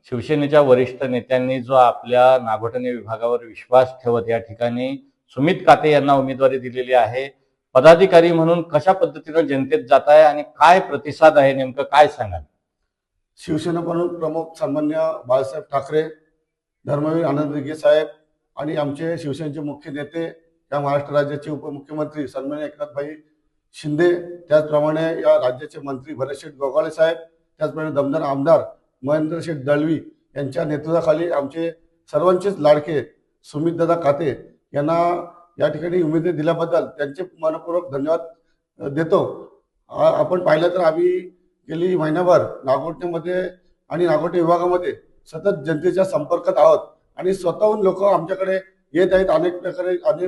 शिवसेनेच्या वरिष्ठ नेत्यांनी जो आपल्या नागोठणे विभागावर विश्वास ठेवत या ठिकाणी सुमित काते यांना उमेदवारी दिलेली आहे, पदाधिकारी म्हणून कशा पद्धतीने जनतेत जात आहे आणि काय प्रतिसाद आहे, नेमकं काय सांगाल? शिवसेना प्रमुख सन्मान्य बाळासाहेब ठाकरे, धर्मवीर आनंद दिघे साहेब आणि आमचे शिवसेनेचे मुख्य नेते या महाराष्ट्र राज्याचे उपमुख्यमंत्री सन्मान्य एकनाथभाई शिंदे, त्याचप्रमाणे या राज्याचे मंत्री भरतशेठ गोगावले साहेब, त्याचप्रमाणे दमदार आमदार महेंद्रशेठ दळवी यांच्या नेतृत्वाखाली आमचे सर्वांचेच लाडके सुमितदादा काते यांना या ठिकाणी उमेदवारी दिल्याबद्दल त्यांचे मनपूर्वक धन्यवाद देतो। आपण पाहिलं तर आम्ही गेली महिनाभर नागोठणेमध्ये आणि नागोठणे विभागामध्ये सतत जनतेच्या संपर्कात आहोत आणि स्वतःहून लोक आमच्याकडे येत आहेत अनेक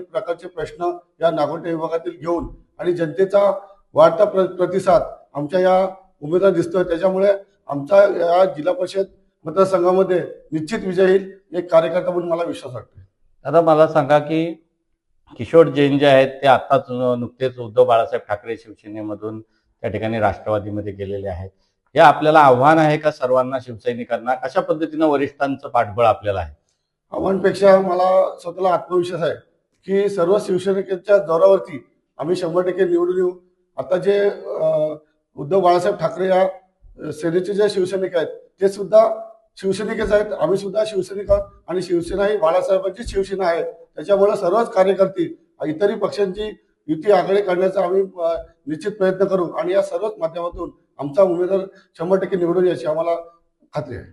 प्रकारचे प्रश्न या नागोठणे विभागातील घेऊन, आणि जनतेचा वाढता प्रतिसाद आमच्या या उमेदवार दिसतोय। त्याच्यामुळे आमचा या जिल्हा परिषद मतदारसंघामध्ये निश्चित विजय होईल, एक कार्यकर्ता म्हणून मला विश्वास वाटतो। आता मला सांगा की किशोर जैन जे आहेत ते आताच नुकतेच उद्धव बाळासाहेब ठाकरे शिवसेनेमधून त्या ठिकाणी राष्ट्रवादीमध्ये गेलेले आहेत, हे आपल्याला आव्हान आहे का सर्वांना शिवसैनिकांना? कशा पद्धतीनं वरिष्ठांचं पाठबळ आपल्याला आहे? आव्हानपेक्षा मला स्वतःला आत्मविश्वास आहे की सर्व शिवसैनिकांच्या जोरावरती आम्ही 100% निवडून येऊ। आता जे उद्धव बाळासाहेब ठाकरे या सेनेचे जे शिवसैनिक आहेत ते सुद्धा शिवसैनिकच आहेत, आम्ही सुद्धा शिवसैनिक आहोत आणि शिवसेना ही बाळासाहेबांची शिवसेना आहे। त्याच्यामुळे सर्वच कार्यकर्ते इतरही पक्षांची युती आघाडी करण्याचा आम्ही निश्चित प्रयत्न करू आणि या सर्वच माध्यमातून आमचा उमेदवार 100% निवडून याची आम्हाला खात्री आहे।